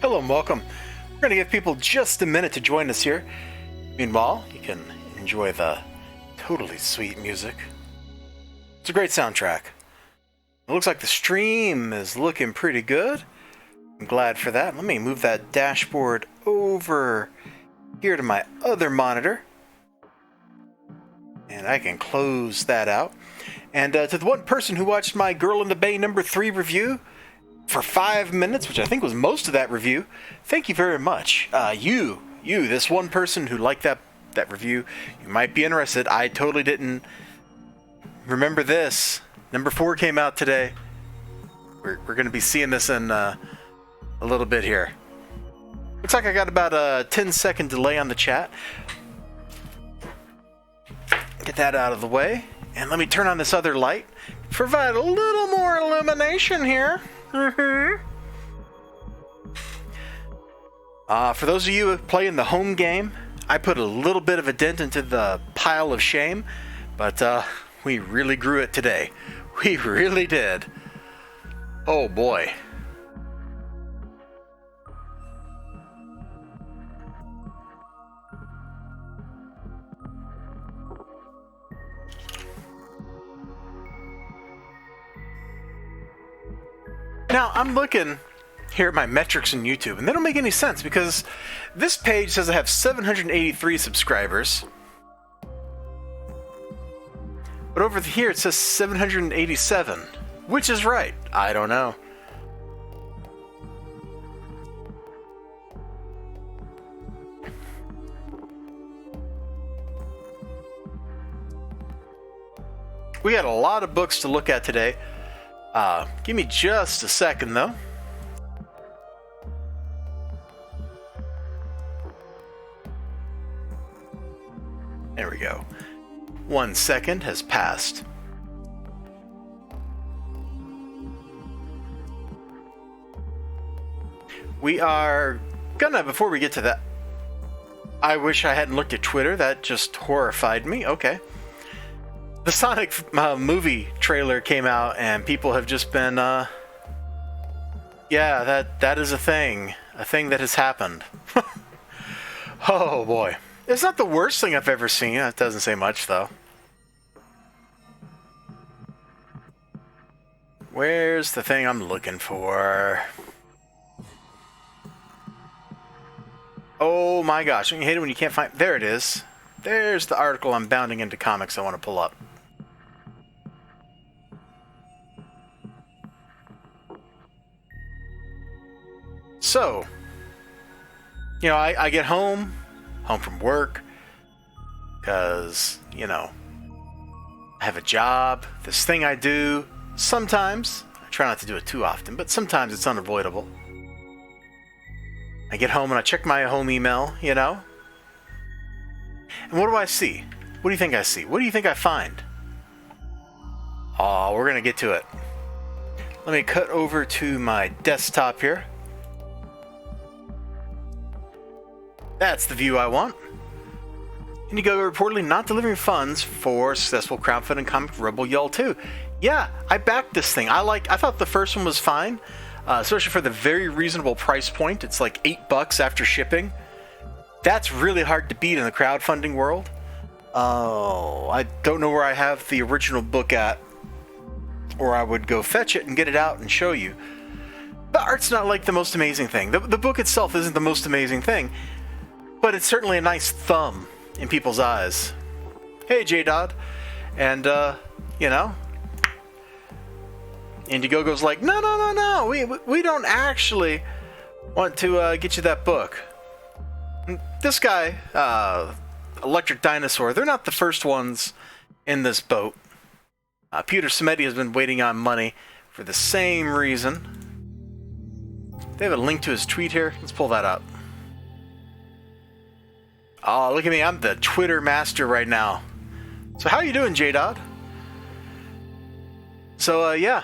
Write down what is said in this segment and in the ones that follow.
Hello and welcome. We're going to give people just a minute to join us here. Meanwhile, you can enjoy the totally sweet music. It's a great soundtrack. It looks like the stream is looking pretty good. I'm glad for that. Let me move that dashboard over here to my other monitor. And I can close that out. And to the one person who watched my Girl in the Bay #3 review for 5 minutes, which I think was most of that review, thank you very much. You, this one person who liked that review, you might be interested. I totally didn't remember this. #4 came out today. We're going to be seeing this in a little bit here. Looks like I got about a 10-second delay on the chat. Get that out of the way. And let me turn on this other light. Provide a little more illumination here. For those of you playing the home game, I put a little bit of a dent into the pile of shame, but we really grew it today. We really did. Oh boy. Now, I'm looking here at my metrics on YouTube, and they don't make any sense because this page says I have 783 subscribers. But over here it says 787. Which is right? I don't know. We got a lot of books to look at today. Give me just a second, though. There we go. 1 second has passed. We are gonna, before we get to that, I wish I hadn't looked at Twitter. That just horrified me. Okay. The Sonic movie trailer came out, and people have just been, yeah, that is a thing that has happened. Oh boy. It's not the worst thing I've ever seen. It doesn't say much, though. Where's the thing I'm looking for? Oh my gosh, you hate it when you can't find... There it is. There's the article I'm bounding into comics I want to pull up. So, you know, I get home from work, because, you know, I have a job, this thing I do. Sometimes, I try not to do it too often, but sometimes it's unavoidable. I get home and I check my home email, you know. And what do I see? What do you think I see? What do you think I find? Oh, we're going to get to it. Let me cut over to my desktop here. That's the view I want. Indiegogo reportedly not delivering funds for successful crowdfunding comic Rebel Yell 2. Yeah, I backed this thing. I thought the first one was fine, especially for the very reasonable price point. It's like $8 after shipping. That's really hard to beat in the crowdfunding world. Oh, I don't know where I have the original book at, or I would go fetch it and get it out and show you. The art's not like the most amazing thing. The book itself isn't the most amazing thing. But it's certainly a nice thumb in people's eyes. Hey, J-Dodd. And, you know, Indiegogo's like, no, we don't actually want to get you that book. And this guy, Electric Dinosaur, they're not the first ones in this boat. Peter Samedi has been waiting on money for the same reason. They have a link to his tweet here. Let's pull that up. Oh, look at me. I'm the Twitter master right now. So how are you doing, J-Dodd? So, yeah.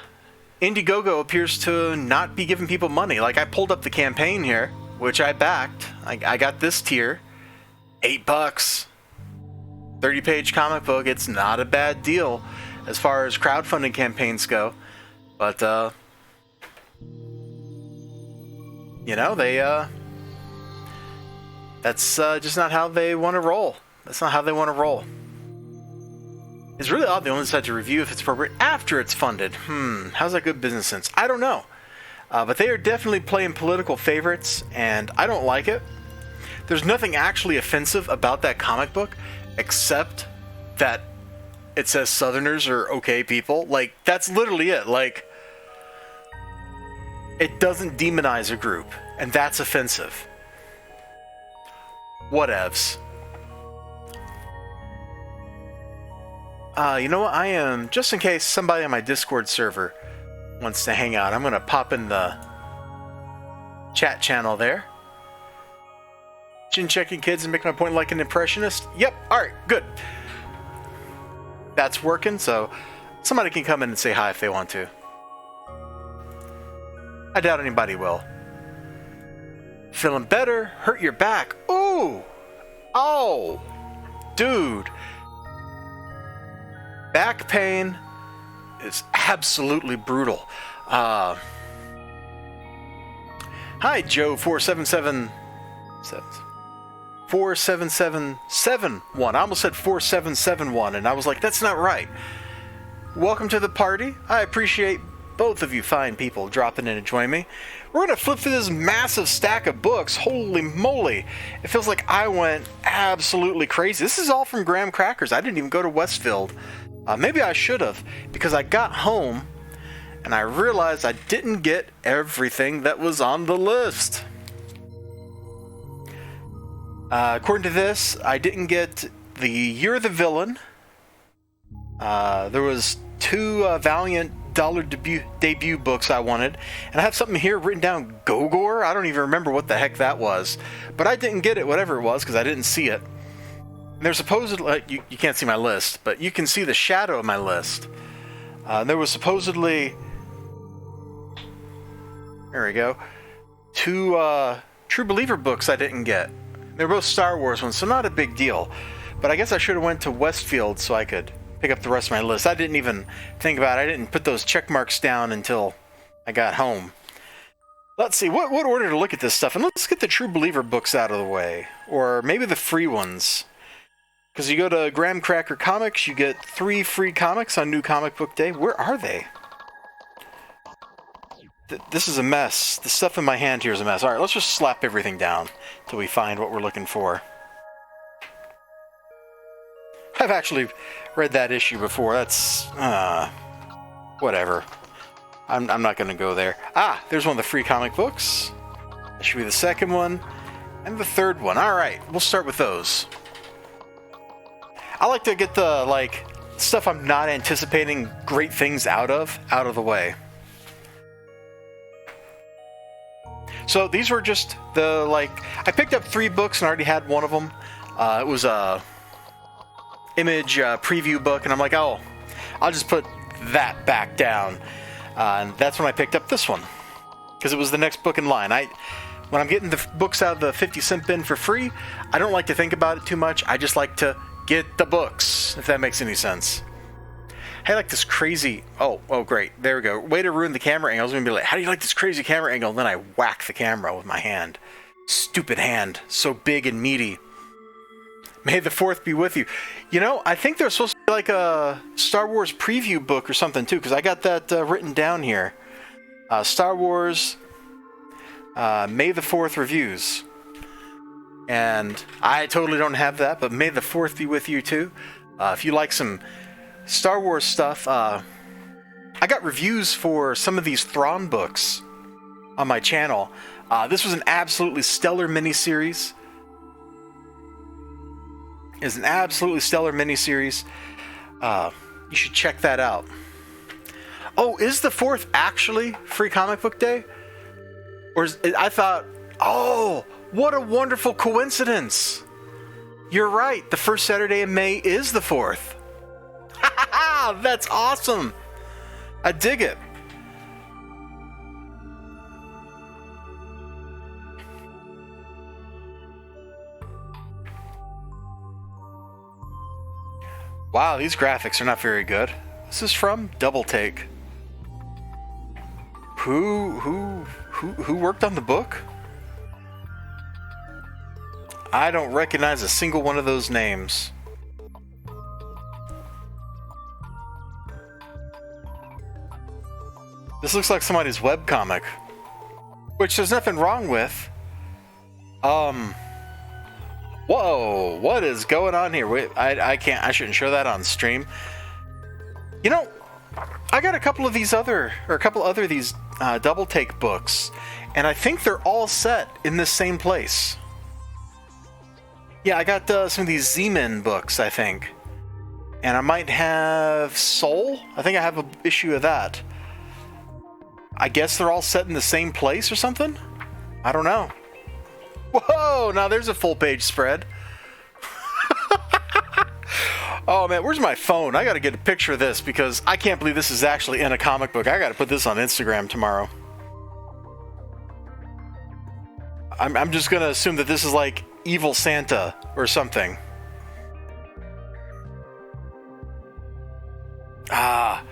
Indiegogo appears to not be giving people money. Like, I pulled up the campaign here, which I backed. I got this tier. $8. 30-page comic book. It's not a bad deal as far as crowdfunding campaigns go. But, You know, that's just not how they want to roll. That's not how they want to roll. It's really odd they only decide to review if it's appropriate after it's funded. How's that good business sense? I don't know. But they are definitely playing political favorites, and I don't like it. There's nothing actually offensive about that comic book, except that it says Southerners are okay people. Like, that's literally it. Like, it doesn't demonize a group, and that's offensive. Whatevs. You know what? I am, just in case somebody on my Discord server wants to hang out, I'm going to pop in the chat channel there. Chin checking kids and making my point like an impressionist. Yep. All right. Good. That's working, so somebody can come in and say hi if they want to. I doubt anybody will. Feeling better? Hurt your back? Ooh! Oh! Dude! Back pain is absolutely brutal. Hi, Joe4777. 47771. I almost said 4771, and I was like, that's not right. Welcome to the party. I appreciate both of you fine people dropping in and joining me. We're going to flip through this massive stack of books. Holy moly. It feels like I went absolutely crazy. This is all from Graham Crackers. I didn't even go to Westfield. Maybe I should have, because I got home and I realized I didn't get everything that was on the list. According to this, I didn't get the Year of the Villain. There was 2 Valiant dollar debut books I wanted, and I have something here written down, Gogor. I don't even remember what the heck that was, but I didn't get it, whatever it was, because I didn't see it. And there's supposedly, you can't see my list, but you can see the shadow of my list. There was supposedly, there we go, 2 True Believer books I didn't get. They're both Star Wars ones, so not a big deal. But I guess I should have went to Westfield so I could pick up the rest of my list. I didn't even think about it. I didn't put those check marks down until I got home. Let's see, what order to look at this stuff? And let's get the True Believer books out of the way. Or maybe the free ones. Because you go to Graham Cracker Comics, you get 3 free comics on New Comic Book Day. Where are they? This is a mess. The stuff in my hand here is a mess. Alright, let's just slap everything down till we find what we're looking for. I've actually read that issue before. That's, whatever. I'm not going to go there. There's one of the free comic books. That should be the second one. And the third one. Alright, we'll start with those. I like to get the, stuff I'm not anticipating great things out of the way. So these were just the, I picked up 3 books and I already had one of them. It was a image preview book, and I'm like, oh, I'll just put that back down. And that's when I picked up this one, because it was the next book in line. When I'm getting the books out of the 50-cent bin for free, I don't like to think about it too much. I just like to get the books, if that makes any sense. Hey, I like this crazy... Oh, great. There we go. Way to ruin the camera angle. I was going to be like, how do you like this crazy camera angle? And then I whack the camera with my hand. Stupid hand. So big and meaty. May the 4th be with you. You know, I think there's supposed to be like a Star Wars preview book or something, too, because I got that written down here. Star Wars May the 4th reviews. And I totally don't have that, but may the 4th be with you, too. If you like some Star Wars stuff, I got reviews for some of these Thrawn books on my channel. This was an absolutely stellar miniseries. It's an absolutely stellar miniseries. You should check that out. Oh, is the 4th actually Free Comic Book Day? Or I thought, oh, what a wonderful coincidence. You're right. The first Saturday in May is the 4th. That's awesome. I dig it. Wow, these graphics are not very good. This is from Double Take. Who worked on the book? I don't recognize a single one of those names. This looks like somebody's webcomic, which there's nothing wrong with. Whoa, what is going on here? Wait, I shouldn't show that on stream. You know, I got a couple of these other double take books, and I think they're all set in this same place. Yeah, I got some of these Z-Men books, I think. And I might have Soul. I think I have an issue of that. I guess they're all set in the same place or something? I don't know. Whoa, now there's a full page spread. Oh man, where's my phone? I gotta get a picture of this because I can't believe this is actually in a comic book. I gotta put this on Instagram tomorrow. I'm just gonna assume that this is like Evil Santa or something. Ah.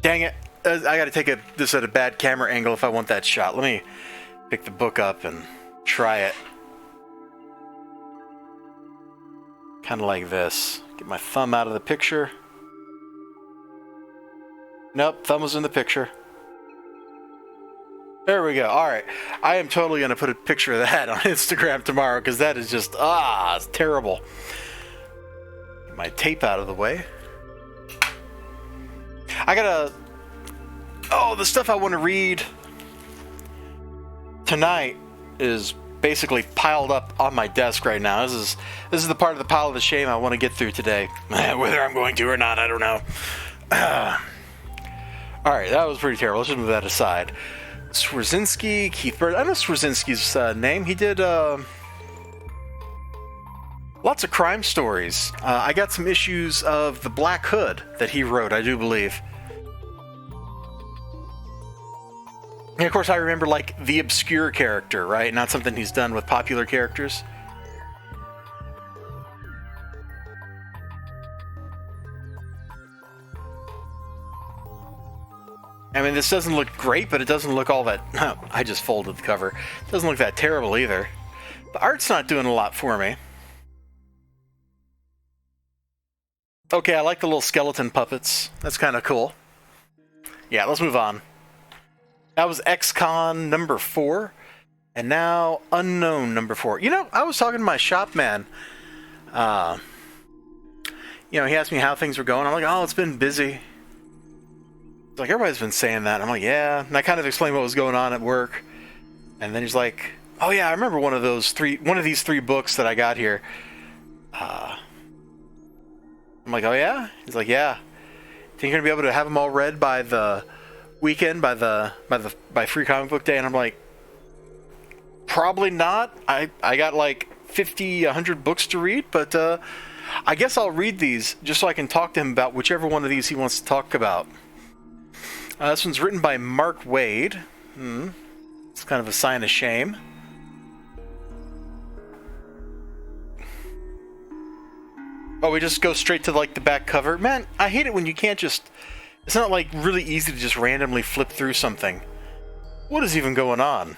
Dang it. I gotta take this at a bad camera angle if I want that shot. Let me pick the book up and try it. Kind of like this. Get my thumb out of the picture. Nope, thumb was in the picture. There we go. Alright. I am totally going to put a picture of that on Instagram tomorrow because that is just, it's terrible. Get my tape out of the way. I gotta... Oh, the stuff I want to read tonight is basically piled up on my desk right now. This is the part of the pile of the shame I want to get through today. Whether I'm going to or not, I don't know. Alright, that was pretty terrible. Let's just move that aside. Swarzynski, Keith Bird. I know Swarzynski's name. He did lots of crime stories. I got some issues of The Black Hood that he wrote, I do believe. And of course, I remember, like, the obscure character, right? Not something he's done with popular characters. I mean, this doesn't look great, but it doesn't look all that... I just folded the cover. It doesn't look that terrible either. The art's not doing a lot for me. Okay, I like the little skeleton puppets. That's kind of cool. Yeah, let's move on. That was X-Con number 4, and now Unknown number 4. You know, I was talking to my shop man. You know, he asked me how things were going. I'm like, oh, it's been busy. He's like, everybody's been saying that. I'm like, yeah. And I kind of explained what was going on at work. And then he's like, oh yeah, I remember one of these 3 books that I got here. I'm like, oh yeah? He's like, yeah. Think you're gonna be able to have them all read by the weekend, by Free Comic Book Day? And I'm like, probably not. I got like 50, 100 books to read, but I guess I'll read these just so I can talk to him about whichever one of these he wants to talk about. This one's written by Mark Waid. It's kind of a sign of shame. Oh, we just go straight to like the back cover. Man, I hate it when you can't just... It's not like really easy to just randomly flip through something. What is even going on?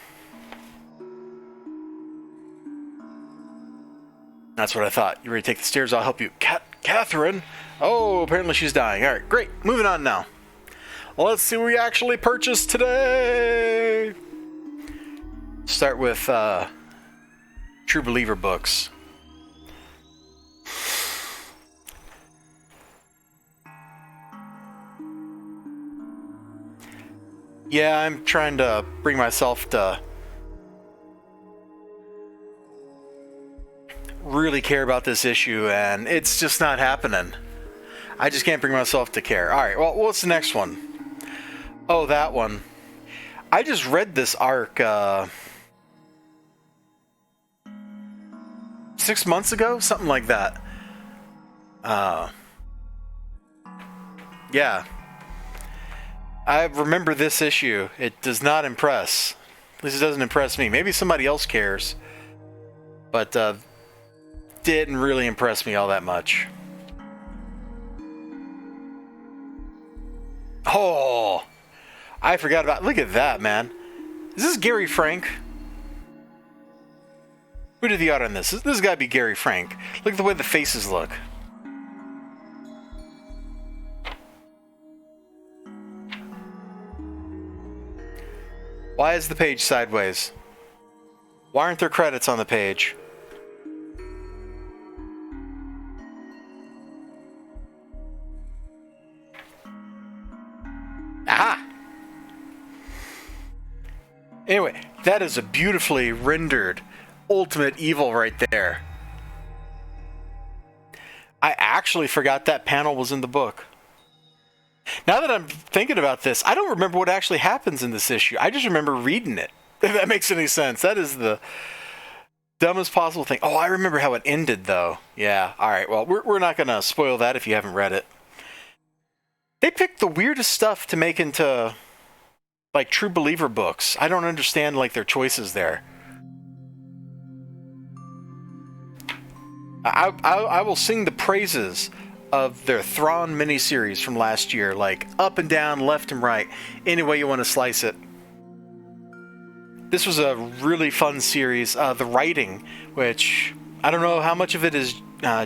That's what I thought. You ready to take the stairs? I'll help you. Catherine? Oh, apparently she's dying. Alright, great. Moving on now. Let's see what we actually purchased today. Start with True Believer books. Yeah, I'm trying to bring myself to really care about this issue, and it's just not happening. I just can't bring myself to care. Alright, well, what's the next one? Oh, that one. I just read this arc 6 months ago? Something like that. Yeah. I remember this issue. It does not impress. At least it doesn't impress me. Maybe somebody else cares. But didn't really impress me all that much. Oh! I forgot about... Look at that, man. Is this Gary Frank? Who did the art on this? This has got to be Gary Frank. Look at the way the faces look. Why is the page sideways? Why aren't there credits on the page? Aha! Anyway, that is a beautifully rendered Ultimate Evil right there. I actually forgot that panel was in the book. Now that I'm thinking about this, I don't remember what actually happens in this issue. I just remember reading it, if that makes any sense. That is the dumbest possible thing. Oh, I remember how it ended, though. Yeah, alright, well, we're not going to spoil that if you haven't read it. They picked the weirdest stuff to make into, like, True Believer books. I don't understand, like, their choices there. I will sing the praises of their Thrawn miniseries from last year, like up and down, left and right, any way you want to slice it. This was a really fun series. The writing, which I don't know how much of it is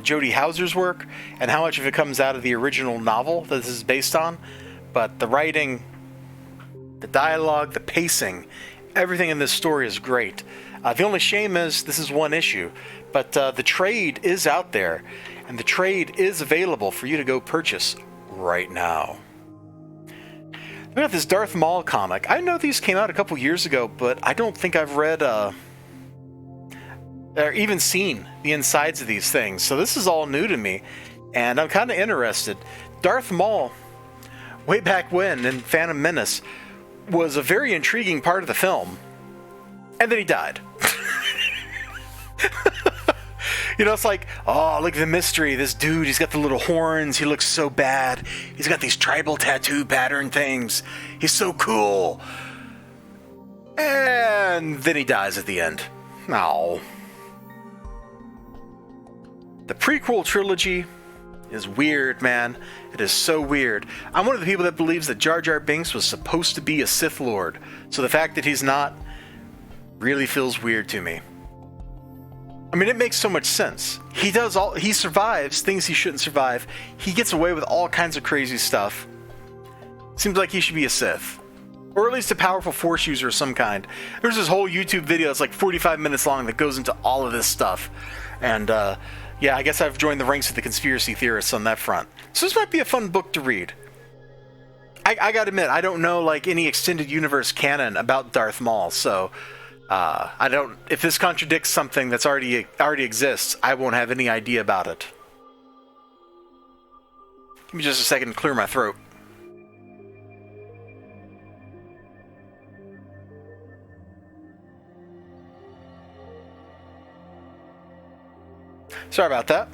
Jody Houser's work and how much of it comes out of the original novel that this is based on, but the writing, the dialogue, the pacing, everything in this story is great. The only shame is this is one issue, but the trade is out there, and the trade is available for you to go purchase right now. We got this Darth Maul comic. I know these came out a couple years ago, but I don't think I've read or even seen the insides of these things. So this is all new to me, and I'm kind of interested. Darth Maul, way back when in Phantom Menace, was a very intriguing part of the film, and then he died. You know, it's like, oh, look at the mystery. This dude, he's got the little horns. He looks so bad. He's got these tribal tattoo pattern things. He's so cool. And then he dies at the end. No. The prequel trilogy is weird, man. It is so weird. I'm one of the people that believes that Jar Jar Binks was supposed to be a Sith Lord. So the fact that he's not really feels weird to me. I mean, it makes so much sense. He survives things he shouldn't survive. He gets away with all kinds of crazy stuff. Seems like he should be a Sith. Or at least a powerful Force user of some kind. There's this whole YouTube video that's like 45 minutes long that goes into all of this stuff. And, yeah, I guess I've joined the ranks of the conspiracy theorists on that front. So this might be a fun book to read. I gotta admit, I don't know, like, any extended universe canon about Darth Maul, so... I don't. If this contradicts something that's already exists, I won't have any idea about it. Give me just a second to clear my throat. Sorry about that.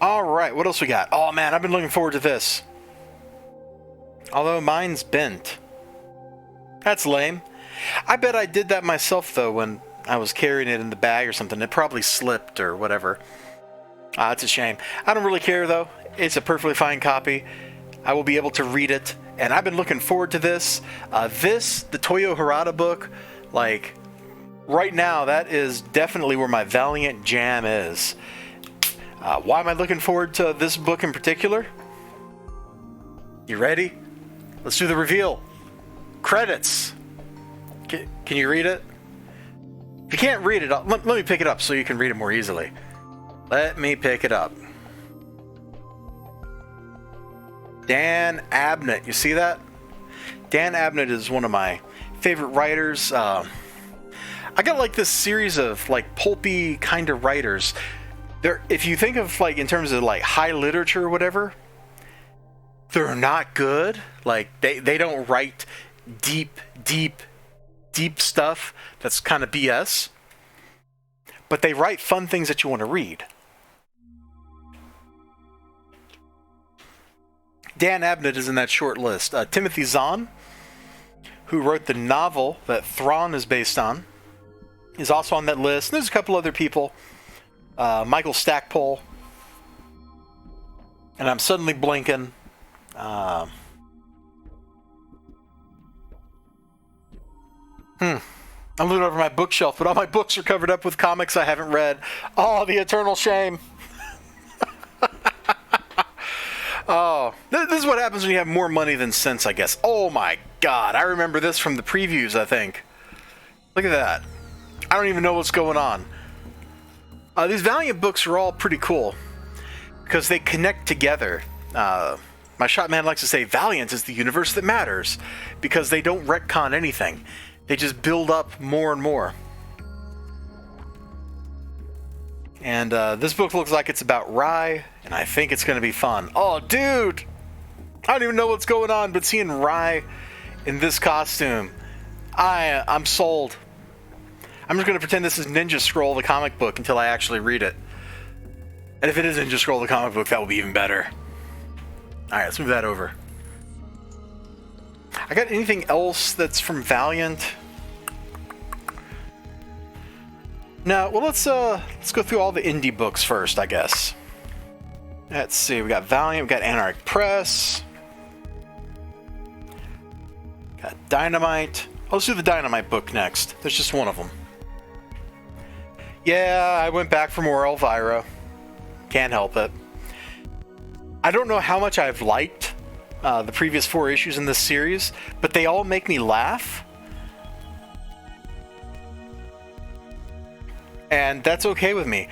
All right, what else we got? Oh man, I've been looking forward to this. Although mine's bent. That's lame. I bet I did that myself, though, when I was carrying it in the bag or something. It probably slipped or whatever. It's a shame. I don't really care, though. It's a perfectly fine copy. I will be able to read it, and I've been looking forward to this. The Toyo Harada book, like, right now, that is definitely where my Valiant jam is. Why am I looking forward to this book in particular? You ready? Let's do the reveal. Credits. Can you read it? If you can't read it, let me pick it up so you can read it more easily. Let me pick it up. Dan Abnett. You see that? Dan Abnett is one of my favorite writers. I got like this series of like pulpy kind of writers. If you think of like in terms of like high literature or whatever, they're not good. Like they don't write deep stuff that's kind of BS, but they write fun things that you want to read. Dan Abnett is in that short list. Timothy Zahn, who wrote the novel that Thrawn is based on, is also on that list. And there's a couple other people. Michael Stackpole. And I'm suddenly blinking. I'm looking over my bookshelf, but all my books are covered up with comics I haven't read. Oh, the eternal shame. Oh, this is what happens when you have more money than sense, I guess. Oh my god, I remember this from the previews, I think. Look at that. I don't even know what's going on. These Valiant books are all pretty cool because they connect together. My shop man likes to say Valiant is the universe that matters because they don't retcon anything. They just build up more and more. And this book looks like it's about Rye, and I think it's going to be fun. Oh, dude! I don't even know what's going on, but seeing Rye in this costume, I'm sold. I'm just going to pretend this is Ninja Scroll, the comic book, until I actually read it. And if it is Ninja Scroll, the comic book, that will be even better. Alright, let's move that over. I got anything else that's from Valiant? No, well, let's go through all the indie books first, I guess. Let's see, we got Valiant, we got Anarch Press. Got Dynamite. Oh, let's do the Dynamite book next. There's just one of them. Yeah, I went back for more Elvira. Can't help it. I don't know how much I've liked the previous 4 issues in this series, but they all make me laugh. And that's okay with me.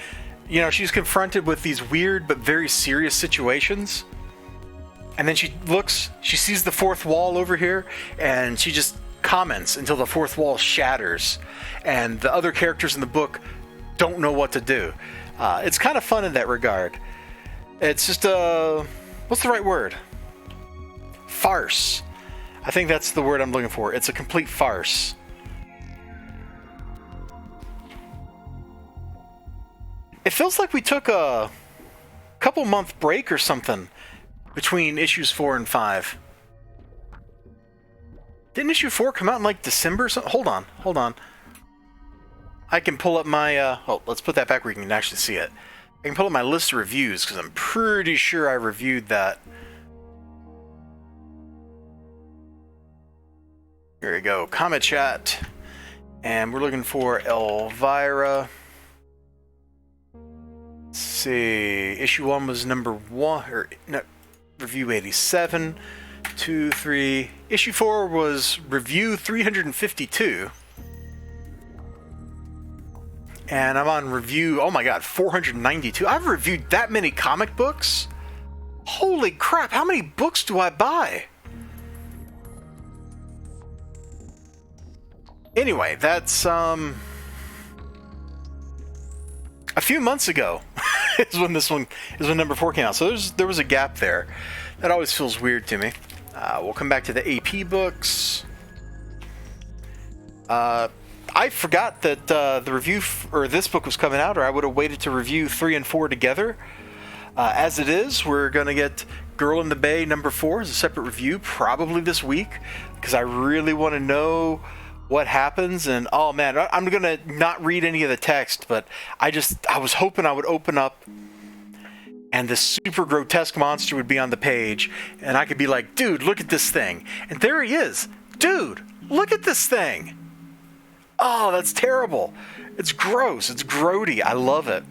You know, she's confronted with these weird but very serious situations. And then she sees the fourth wall over here, and she just comments until the fourth wall shatters. And the other characters in the book don't know what to do. It's kind of fun in that regard. It's just what's the right word? Farce. I think that's the word I'm looking for. It's a complete farce. It feels like we took a couple month break or something between issues 4 and 5. Didn't issue 4 come out in like December or something? Hold on. I can pull up my, oh, let's put that back where you can actually see it. I can pull up my list of reviews because I'm pretty sure I reviewed that. Here we go, Comic Chat. And we're looking for Elvira. Let's see, issue 1 was number 1, or no, review 87, 2, 3. Issue 4 was review 352. And I'm on review, oh my god, 492. I've reviewed that many comic books? Holy crap, how many books do I buy? Anyway, that's, a few months ago is when number 4 came out. So there was a gap there. That always feels weird to me. We'll come back to the AP books. I forgot that the review or this book was coming out, or I would have waited to review 3 and 4 together. As it is, we're gonna get Girl in the Bay number 4 as a separate review, probably this week, because I really want to know what happens. And oh man, I'm gonna not read any of the text, but I was hoping I would open up and this super grotesque monster would be on the page and I could be like, dude, look at this thing. And there he is. Dude, look at this thing. Oh, that's terrible. It's gross. It's grody. I love it.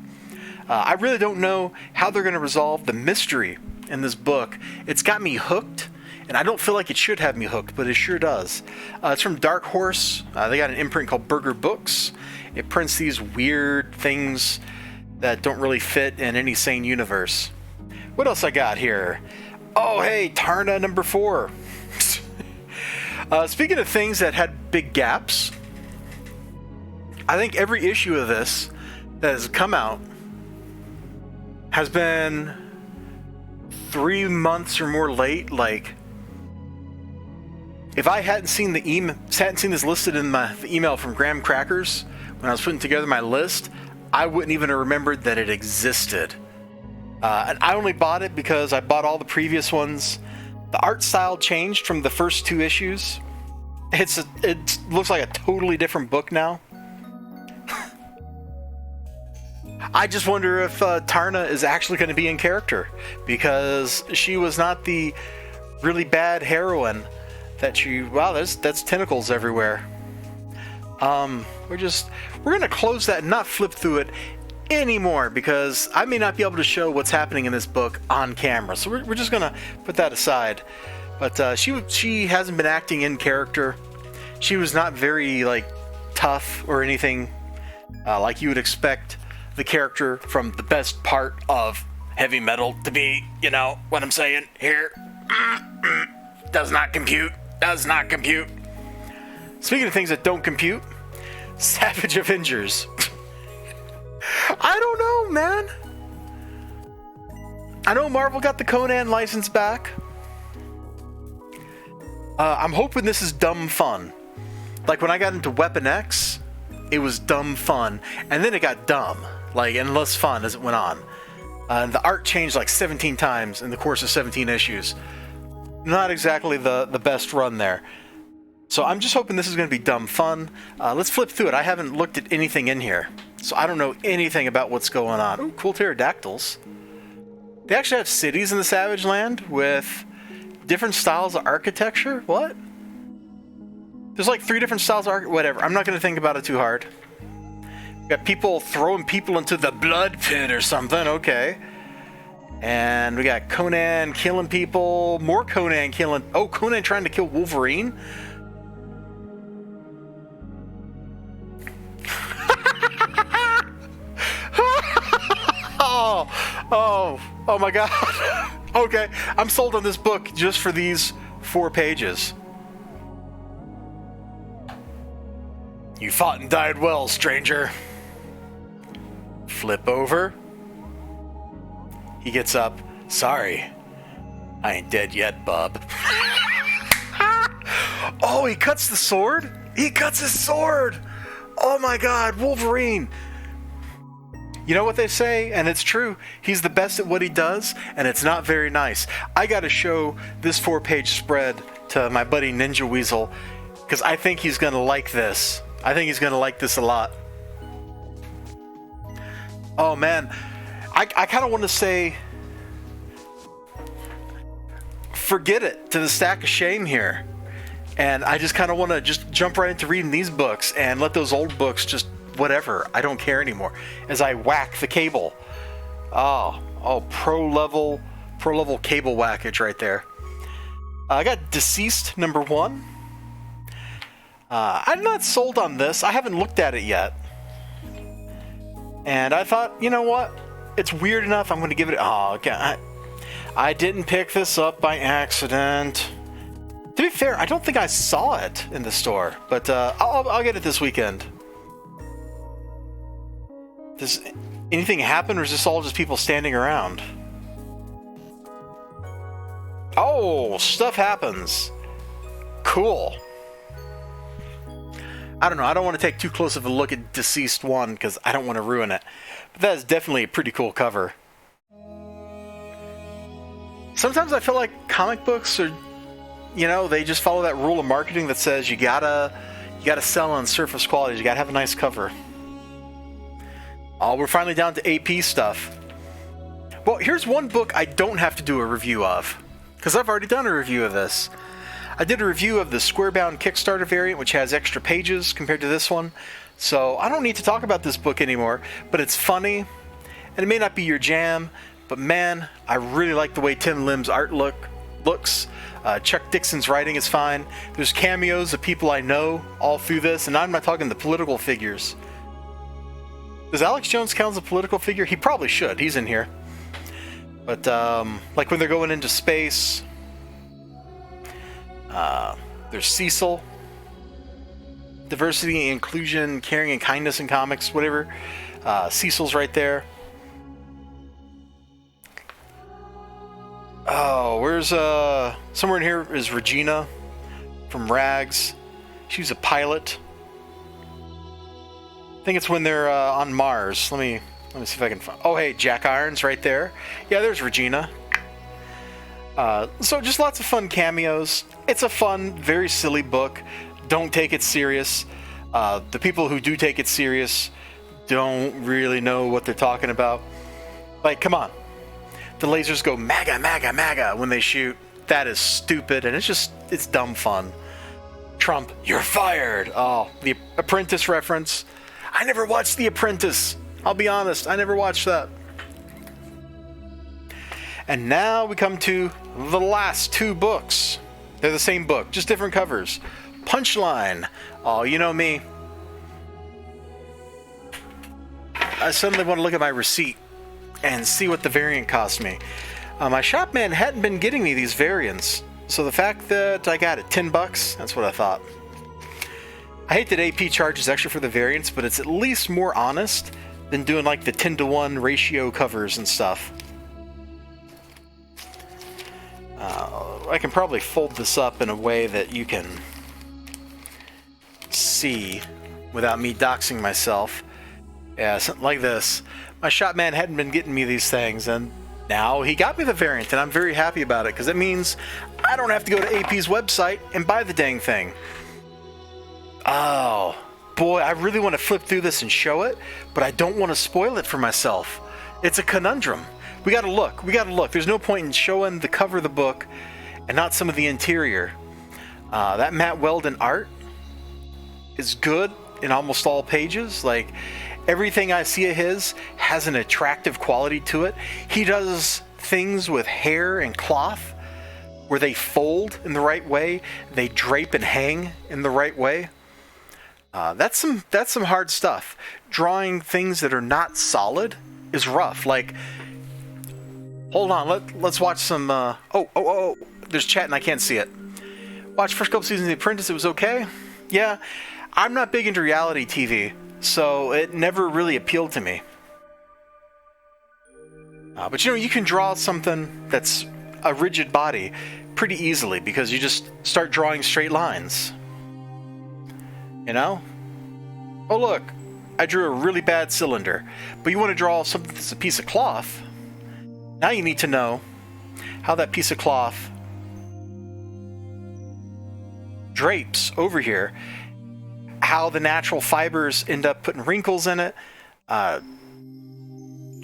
I really don't know how they're going to resolve the mystery in this book. It's got me hooked. And I don't feel like it should have me hooked, but it sure does. It's from Dark Horse. They got an imprint called Burger Books. It prints these weird things that don't really fit in any sane universe. What else I got here? Oh, hey, Tarna number 4. Speaking of things that had big gaps, I think every issue of this that has come out has been 3 months or more late. Like, if I hadn't seen this listed in the email from Graham Crackers when I was putting together my list, I wouldn't even have remembered that it existed. And I only bought it because I bought all the previous ones. The art style changed from the first 2 issues. It looks like a totally different book now. I just wonder if Tarna is actually going to be in character, because she was not the really bad heroine that she... Wow, that's tentacles everywhere. We're gonna close that and not flip through it anymore because I may not be able to show what's happening in this book on camera. So we're just gonna put that aside. But she hasn't been acting in character. She was not very tough or anything like you would expect the character from the best part of heavy metal to be. You know what I'm saying here? Does not compute. Does not compute. Speaking of things that don't compute, Savage Avengers. I don't know, man. I know Marvel got the Conan license back. I'm hoping this is dumb fun. Like when I got into Weapon X, it was dumb fun, and then it got dumb, and less fun as it went on. And the art changed 17 times in the course of 17 issues. Not exactly the best run there. So I'm just hoping this is going to be dumb fun. Let's flip through it. I haven't looked at anything in here, so I don't know anything about what's going on. Ooh, cool pterodactyls. They actually have cities in the Savage Land with different styles of architecture. What? There's 3 different styles of architecture. Whatever. I'm not going to think about it too hard. We got people throwing people into the blood pit or something. Okay. And we got Conan killing people. More Conan killing. Oh, Conan trying to kill Wolverine. Oh my god. Okay, I'm sold on this book just for these 4 pages. You fought and died well, stranger. Flip over. He gets up. Sorry, I ain't dead yet, bub. Oh, he cuts the sword? He cuts his sword! Oh my god, Wolverine! You know what they say, and it's true, he's the best at what he does, and it's not very nice. I gotta show this 4-page spread to my buddy Ninja Weasel, because I think he's gonna like this. I think he's gonna like this a lot. Oh man, I kind of want to say, forget it to the stack of shame here. And I just kind of want to just jump right into reading these books and let those old books just whatever. I don't care anymore. As I whack the cable. Oh, pro level cable whackage right there. I got Deceased #1. I'm not sold on this. I haven't looked at it yet. And I thought, you know what? It's weird enough. I'm going to give it. Oh, okay. I didn't pick this up by accident. To be fair, I don't think I saw it in the store, but I'll get it this weekend. Does anything happen, or is this all just people standing around? Oh, stuff happens. Cool. I don't know. I don't want to take too close of a look at Deceased 1 because I don't want to ruin it. But that is definitely a pretty cool cover. Sometimes I feel like comic books are, they just follow that rule of marketing that says you gotta sell on surface quality. You gotta have a nice cover. Oh, we're finally down to AP stuff. Well, here's one book I don't have to do a review of, because I've already done a review of this. I did a review of the Squarebound Kickstarter variant, which has extra pages compared to this one, so I don't need to talk about this book anymore, but it's funny, and it may not be your jam, but man, I really like the way Tim Lim's art looks. Chuck Dixon's writing is fine. There's cameos of people I know all through this, and I'm not talking the political figures. Does Alex Jones count as a political figure? He probably should. He's in here. But, like when they're going into space, there's Cecil. Diversity, inclusion, caring, and kindness in comics, whatever. Cecil's right there. Oh, where's, somewhere in here is Regina from Rags. She's a pilot. I think it's when they're on Mars. Let me see if I can find. Oh, hey, Jack Irons right there. Yeah, there's Regina. So just lots of fun cameos. It's a fun, very silly book. Don't take it serious. The people who do take it serious don't really know what they're talking about. Like, come on. The lasers go MAGA, MAGA, MAGA when they shoot. That is stupid, and it's dumb fun. Trump, you're fired. Oh, the Apprentice reference. I never watched The Apprentice. I'll be honest, I never watched that. And now we come to the last two books. They're the same book, just different covers. Punchline. Oh, you know me. I suddenly want to look at my receipt and see what the variant cost me. My shop man hadn't been getting me these variants, so the fact that I got it, $10, that's what I thought. I hate that AP charges extra for the variants, but it's at least more honest than doing like the 10-to-1 ratio covers and stuff. I can probably fold this up in a way that you can see without me doxing myself. Yeah, something like this. My shop man hadn't been getting me these things, and now he got me the variant, and I'm very happy about it, because it means I don't have to go to AP's website and buy the dang thing. Oh, boy, I really want to flip through this and show it, but I don't want to spoil it for myself. It's a conundrum. We gotta look. There's no point in showing the cover of the book and not some of the interior. That Matt Weldon art is good in almost all pages. Like, everything I see of his has an attractive quality to it. He does things with hair and cloth where they fold in the right way, they drape and hang in the right way. That's some hard stuff. Drawing things that are not solid is rough. Like, hold on, let's watch some. There's chat and I can't see it. Watch first couple seasons of The Apprentice. It was okay. Yeah, I'm not big into reality TV, so it never really appealed to me. But you know, you can draw something that's a rigid body pretty easily because you just start drawing straight lines. You know? Oh look, I drew a really bad cylinder. But you want to draw something that's a piece of cloth. Now you need to know how that piece of cloth drapes over here, how the natural fibers end up putting wrinkles in it.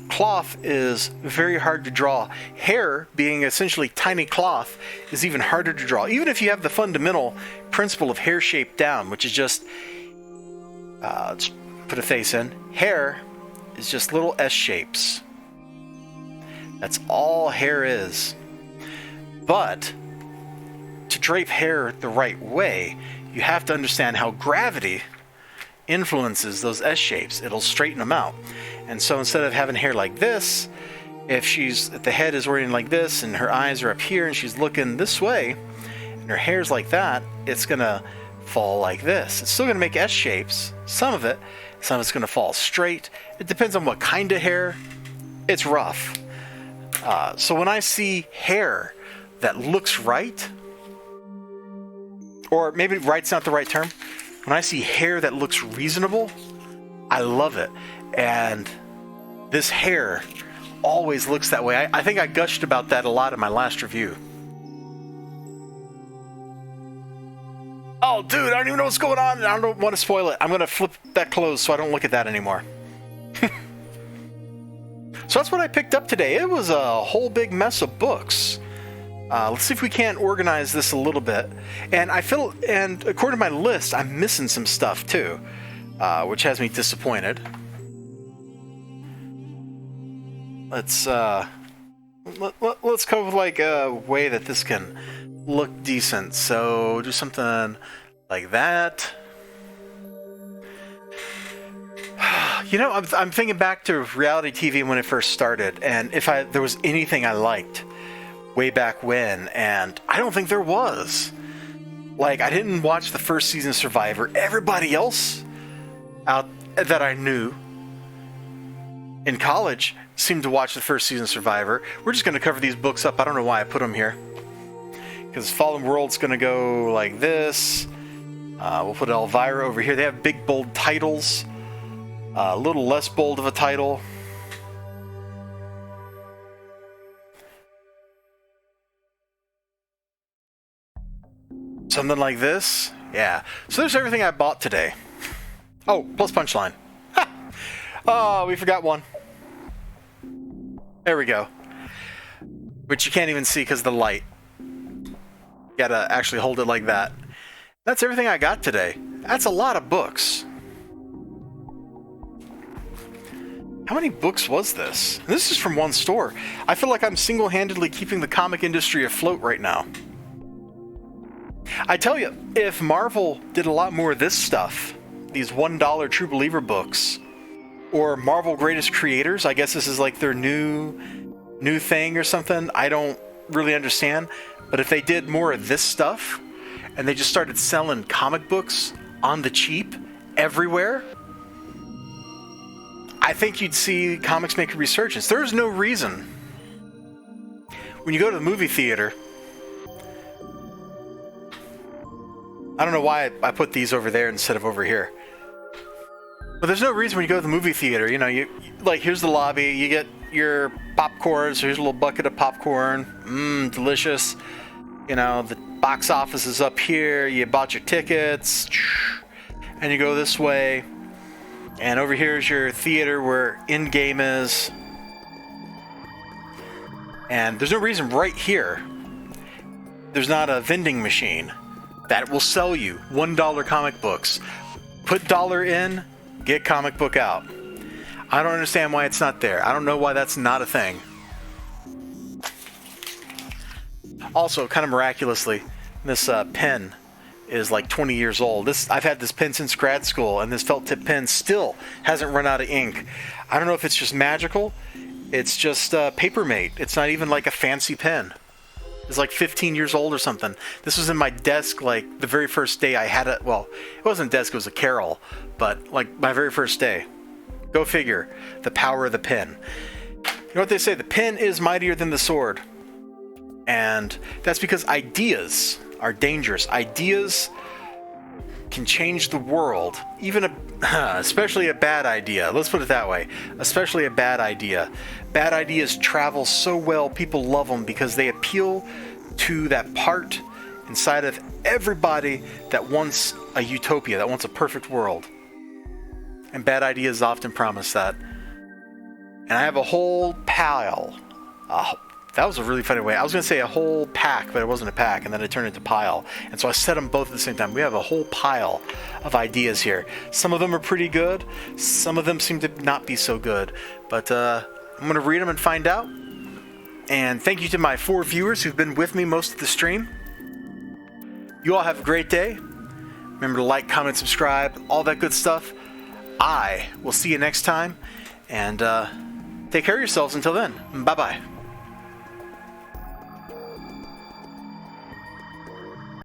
Cloth is very hard to draw. Hair, being essentially tiny cloth, is even harder to draw. Even if you have the fundamental principle of hair shape down, which is just, let's put a face in. Hair is just little S shapes. That's all hair is. But to drape hair the right way, you have to understand how gravity influences those S shapes. It'll straighten them out. And so instead of having hair like this, if the head is oriented like this and her eyes are up here and she's looking this way and her hair's like that, it's gonna fall like this. It's still gonna make S shapes, some of it's gonna fall straight. It depends on what kind of hair. It's rough. So when I see hair that looks right, or maybe right's not the right term, when I see hair that looks reasonable, I love it. And this hair always looks that way. I think I gushed about that a lot in my last review. Oh, dude, I don't even know what's going on, and I don't want to spoil it. I'm going to flip that closed so I don't look at that anymore. So that's what I picked up today. It was a whole big mess of books. Let's see if we can't organize this a little bit. And according to my list, I'm missing some stuff too, which has me disappointed. Let's come with like a way that this can look decent. So do something like that. You know, I'm thinking back to reality TV when it first started, and if there was anything I liked way back when, and I don't think there was. Like, I didn't watch the first season of Survivor. Everybody else out that I knew in college seemed to watch the first season of Survivor. We're just going to cover these books up. I don't know why I put them here. Because Fallen World's going to go like this. We'll put Elvira over here. They have big, bold titles. A little less bold of a title. Something like this. Yeah. So there's everything I bought today. Oh, plus Punchline. Ha! Oh, we forgot one. There we go. Which you can't even see because of the light. You gotta actually hold it like that. That's everything I got today. That's a lot of books. How many books was this? This is from one store. I feel like I'm single-handedly keeping the comic industry afloat right now. I tell you, if Marvel did a lot more of this stuff, these $1 True Believer books, or Marvel Greatest Creators, I guess this is like their new thing or something, I don't really understand, but if they did more of this stuff, and they just started selling comic books on the cheap everywhere, I think you'd see comics make a resurgence. There's no reason. When you go to the movie theater, I don't know why I put these over there instead of over here. But there's no reason when you go to the movie theater, you like, here's the lobby, you get your popcorn, so here's a little bucket of popcorn, delicious. The box office is up here, you bought your tickets, and you go this way. And over here is your theater where in-game is. And there's no reason right here there's not a vending machine that will sell you $1 comic books. Put dollar in, get comic book out. I don't understand why it's not there. I don't know why that's not a thing. Also, kind of miraculously, this pen is like 20 years old. I've had this pen since grad school, and this felt tip pen still hasn't run out of ink. I don't know if it's just magical. It's just paper mate. It's not even like a fancy pen. It's like 15 years old or something. This was in my desk like the very first day I had it. Well, it wasn't a desk, it was a Carol, but like my very first day. Go figure. The power of the pen. You know what they say? The pen is mightier than the sword. And that's because ideas are dangerous. Ideas can change the world, especially a bad idea. Let's put it that way. Especially a bad idea. Bad ideas travel so well, people love them because they appeal to that part inside of everybody that wants a utopia, that wants a perfect world. And bad ideas often promise that. And I have a whole pile. That was a really funny way. I was going to say a whole pack, but it wasn't a pack, and then it turned into pile. And so I said them both at the same time. We have a whole pile of ideas here. Some of them are pretty good. Some of them seem to not be so good. But I'm going to read them and find out. And thank you to my 4 viewers who've been with me most of the stream. You all have a great day. Remember to like, comment, subscribe, all that good stuff. I will see you next time. And take care of yourselves until then. Bye-bye.